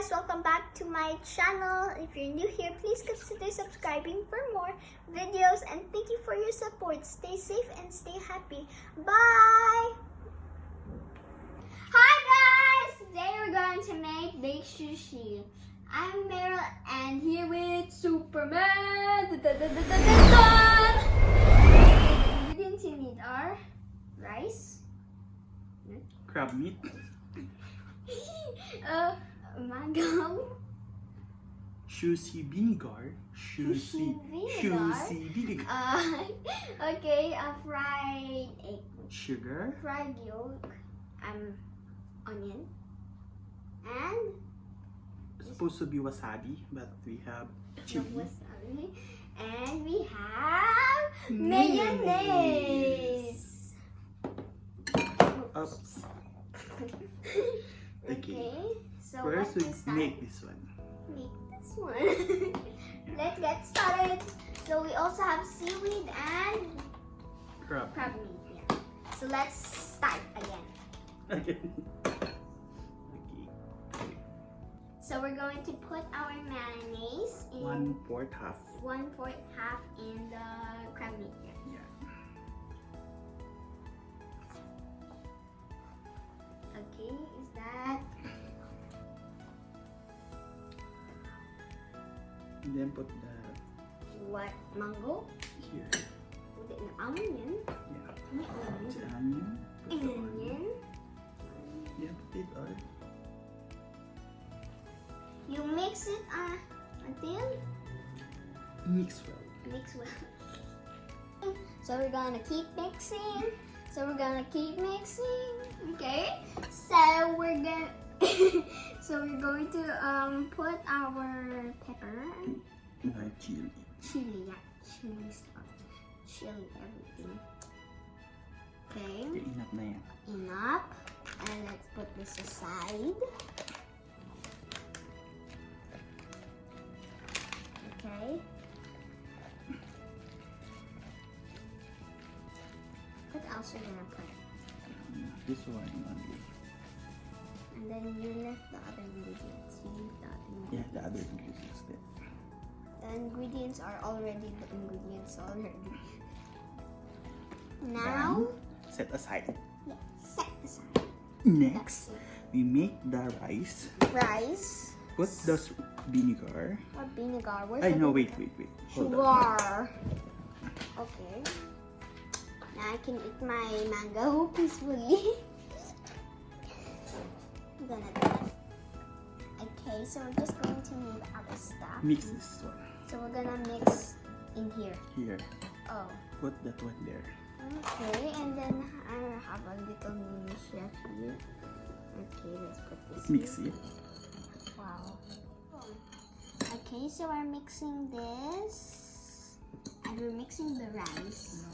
guys, welcome back to my channel. If you're new here, please consider subscribing for more videos, and thank you for your support. Stay safe and stay happy. Bye! Hi guys! Today we're going to make baked sushi. I'm Meryl and here with Superman. The ingredients you need are rice, crab meat, mango, sushi vinegar, sushi vinegar, okay, fried egg, sugar, fried yolk, onion, and it's supposed to be wasabi, but we have no chili, wasabi, and we have mayonnaise. Oops. Okay, so First let's we start. make this one. Make this one. Let's get started. So we also have seaweed and Crab. crab meat here. So let's start again. Again. Okay. So we're going to put our mayonnaise in 1/4 half. 1/4 half in the crab meat here. Yeah. Okay, is that? And then put the What? Mango? here. Put it in onion. Yeah. May onion. The onion. Put the onion. Onion. Yeah, put it all. You mix it until Mix well. mix well. So we're gonna keep mixing. Okay. So we're gonna put our pepper, Chili. chili, chili stuff, chili everything. Okay. Okay, enough na yan. Enough. And let's put this aside. Okay. What else are you gonna put? This one only. And then you left the other ingredients. You leave the other ingredients. Yeah, the other ingredients there. The ingredients are already the ingredients already. Now, Set aside. set aside. Next, we make the rice. Rice Put the vinegar. or vinegar. Where's I the know, vinegar? wait. Hold on. Sugar. Okay. Now I can eat my mango peacefully. I'm gonna do it. Okay, so we're just going to need other stuff. Mix this one. So we're gonna mix in here. Here. Oh. Put that one there. Okay, and then I have a little mini chef here. Okay, let's put this Mix here. it. Wow. Okay, so we're mixing this. And we're mixing the rice.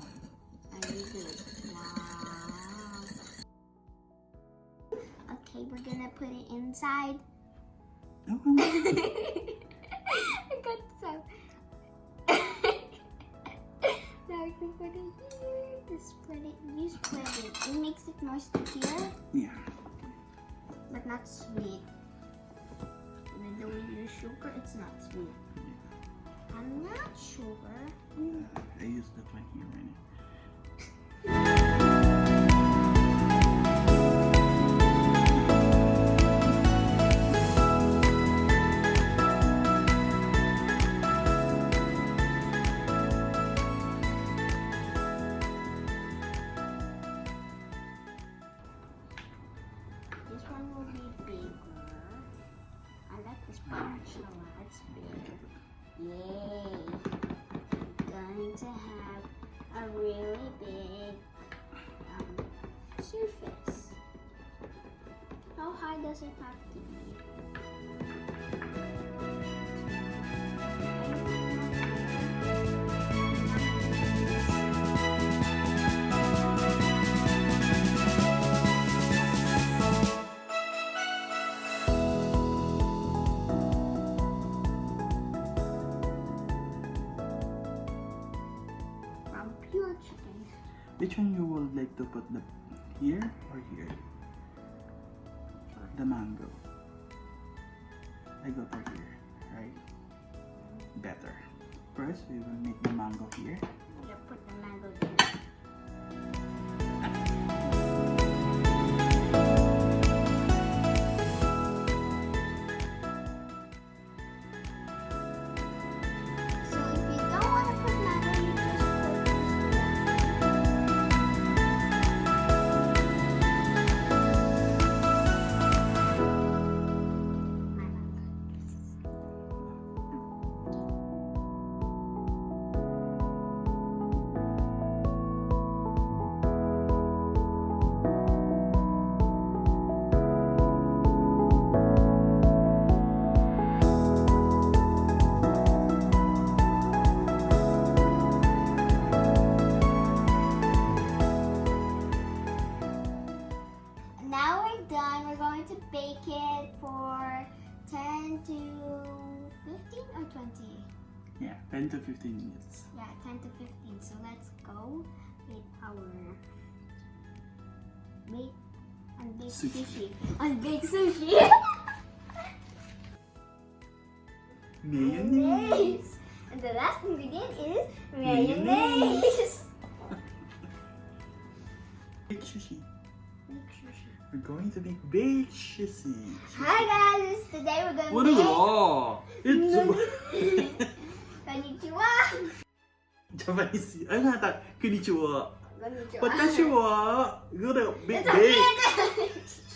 And we do it. Wow. Okay, we're gonna put it inside. Oh, I got some. Now we can put it here. Just spread it. You spread it. It makes it more stickier, yeah. but not sweet. Even though we use sugar, it's not sweet. I'm not sugar. I use that one here right now. This one will be bigger. I like this spatula. It's big. Yay! We're going to have a really big surface. How high does it have to be? Pure chicken. Which one you would like to put the here or here? The mango. I go for here, right? Better. First, we will make the mango here. Yeah, put the mango there. So if you don't want to put mango, you just Now we're done. We're going to bake it for 10 to 15 or 20? Yeah, 10 to 15 minutes. Yeah, 10 to 15. So let's go with our unbaked sushi. Unbaked sushi. Mayonnaise. And the last ingredient is mayonnaise. Baked sushi. Baked sushi. We're going to make baked sushi. Hi guys, today we're gonna What is wrong? It's Konnichiwa. Japanese. Ay nga ta. Konnichiwa. Konnichiwa. Watashi wa gonna bake It's okay.